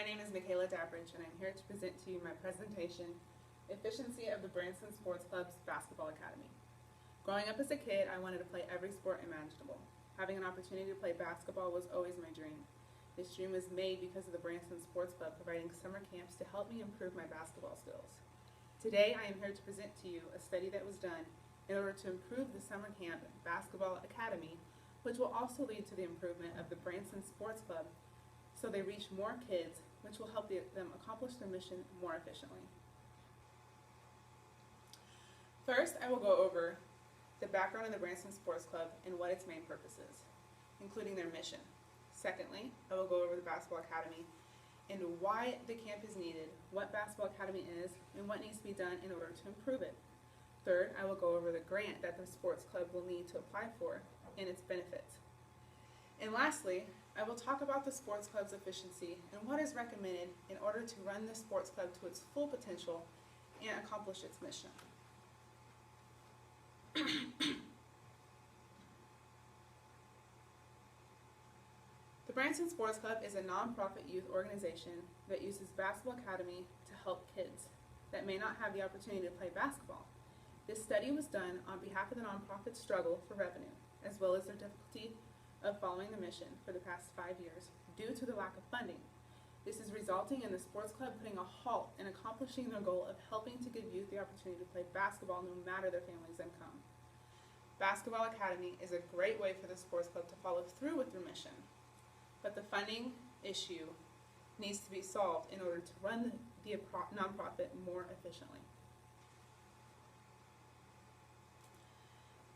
My name is Michaela Dabridge, and I'm here to present to you my presentation, Efficiency of the Branson Sports Club's Basketball Academy. Growing up as a kid, I wanted to play every sport imaginable. Having an opportunity to play basketball was always my dream. This dream was made because of the Branson Sports Club providing summer camps to help me improve my basketball skills. Today, I am here to present to you a study that was done in order to improve the summer camp basketball academy, which will also lead to the improvement of the Branson Sports Club so they reach more kids, which will help them accomplish their mission more efficiently. First, I will go over the background of the Branson Sports Club and what its main purpose is, including their mission. Secondly, I will go over the Basketball Academy and why the camp is needed, what Basketball Academy is, and what needs to be done in order to improve it. Third, I will go over the grant that the sports club will need to apply for and its benefits. And lastly, I will talk about the sports club's efficiency and what is recommended in order to run the sports club to its full potential and accomplish its mission. The Branson Sports Club is a nonprofit youth organization that uses Basketball Academy to help kids that may not have the opportunity to play basketball. This study was done on behalf of the nonprofit's struggle for revenue, as well as their difficulty of following the mission for the past 5 years due to the lack of funding. This is resulting in the sports club putting a halt in accomplishing their goal of helping to give youth the opportunity to play basketball no matter their family's income. Basketball Academy is a great way for the sports club to follow through with their mission, but the funding issue needs to be solved in order to run the nonprofit more efficiently.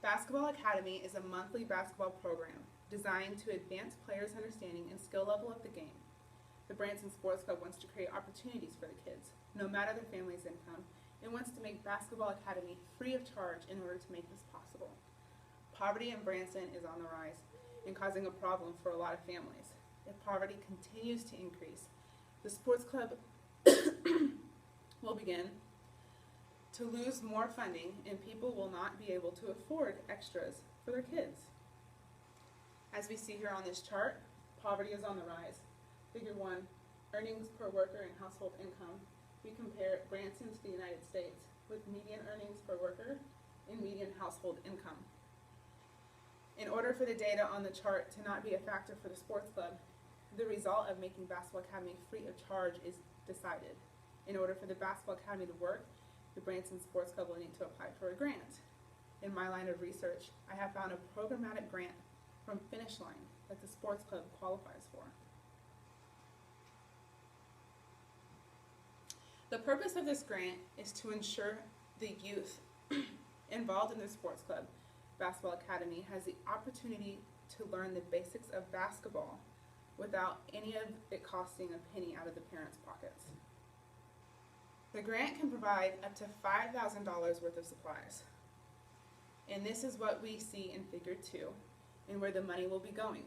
Basketball Academy is a monthly basketball program designed to advance players' understanding and skill level of the game. The Branson Sports Club wants to create opportunities for the kids, no matter their family's income, and wants to make Basketball Academy free of charge in order to make this possible. Poverty in Branson is on the rise and causing a problem for a lot of families. If poverty continues to increase, the sports club will begin to lose more funding and people will not be able to afford extras for their kids. As we see here on this chart, poverty is on the rise. Figure 1, earnings per worker and household income. We compare Branson to the United States with median earnings per worker and median household income. In order for the data on the chart to not be a factor for the sports club, the result of making Basketball Academy free of charge is decided. In order for the Basketball Academy to work, the Branson Sports Club will need to apply for a grant. In my line of research, I have found a programmatic grant from Finish Line that the sports club qualifies for. The purpose of this grant is to ensure the youth involved in the sports club, Basketball Academy, has the opportunity to learn the basics of basketball without any of it costing a penny out of the parents' pockets. The grant can provide up to $5,000 worth of supplies. And this is what we see in Figure 2 and where the money will be going.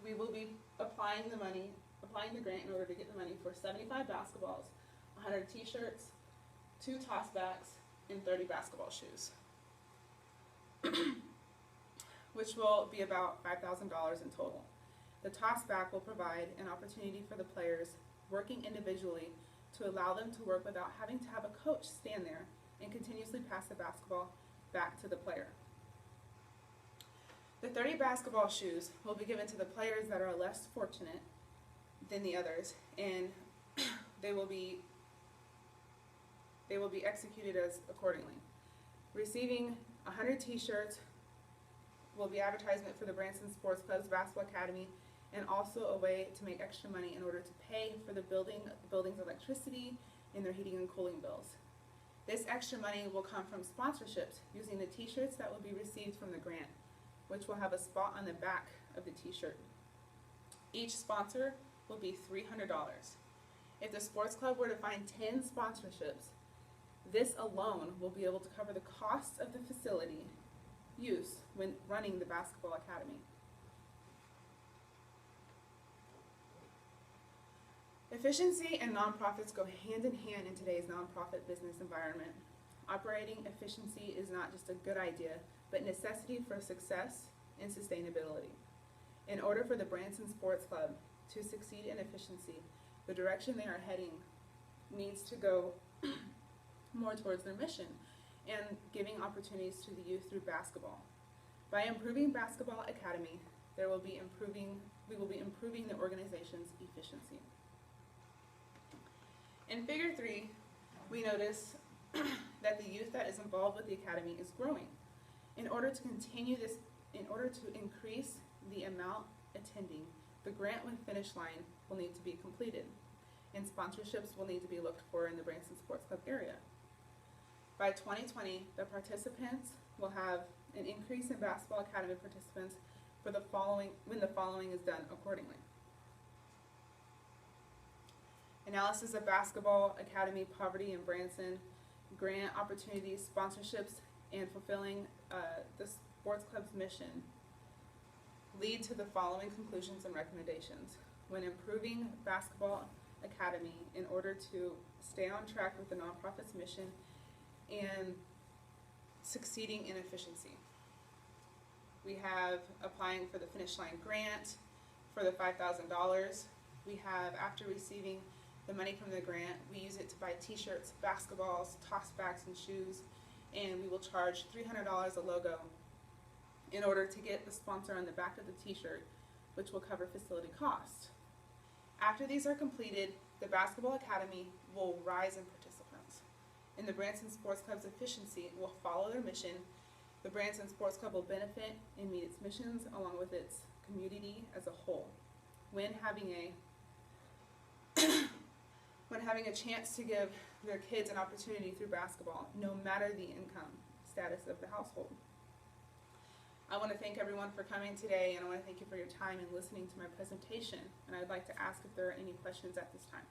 We will be applying the grant in order to get the money for 75 basketballs, 100 t-shirts, 2 toss bags, and 30 basketball shoes, which will be about $5,000 in total. The toss back will provide an opportunity for the players working individually to allow them to work without having to have a coach stand there and continuously pass the basketball back to the player. The 30 basketball shoes will be given to the players that are less fortunate than the others, and they will be executed as accordingly. Receiving 100 t-shirts will be advertisement for the Branson Sports Club's Basketball Academy, and also a way to make extra money in order to pay for the building's electricity and their heating and cooling bills. This extra money will come from sponsorships using the t-shirts that will be received from the grant, which will have a spot on the back of the t-shirt. Each sponsor will be $300. If the sports club were to find 10 sponsorships, this alone will be able to cover the costs of the facility use when running the Basketball Academy. Efficiency and nonprofits go hand in hand in today's nonprofit business environment. Operating efficiency is not just a good idea, but necessity for success and sustainability. In order for the Branson Sports Club to succeed in efficiency, the direction they are heading needs to go more towards their mission and giving opportunities to the youth through basketball. By improving Basketball Academy, we will be improving the organization's efficiency. In Figure 3, we notice that the youth that is involved with the academy is growing. In order to increase the amount attending, the grant with finish line will need to be completed, and sponsorships will need to be looked for in the Branson Sports Club area. By 2020, the participants will have an increase in Basketball Academy participants for the following when the following is done accordingly. Analysis of Basketball Academy poverty in Branson, grant opportunities, sponsorships, and fulfilling the sports club's mission lead to the following conclusions and recommendations. When improving Basketball Academy in order to stay on track with the nonprofit's mission and succeeding in efficiency. We have applying for the Finish Line grant for the $5,000. We have, after receiving the money from the grant, we use it to buy t-shirts, basketballs, toss bags, and shoes, and we will charge $300 a logo in order to get the sponsor on the back of the t-shirt, which will cover facility costs. After these are completed, the Basketball Academy will rise in participants, and the Branson Sports Club's efficiency will follow their mission. The Branson Sports Club will benefit and meet its missions along with its community as a whole. When having a chance to give their kids an opportunity through basketball, no matter the income status of the household. I want to thank everyone for coming today, and I want to thank you for your time and listening to my presentation. And I'd like to ask if there are any questions at this time.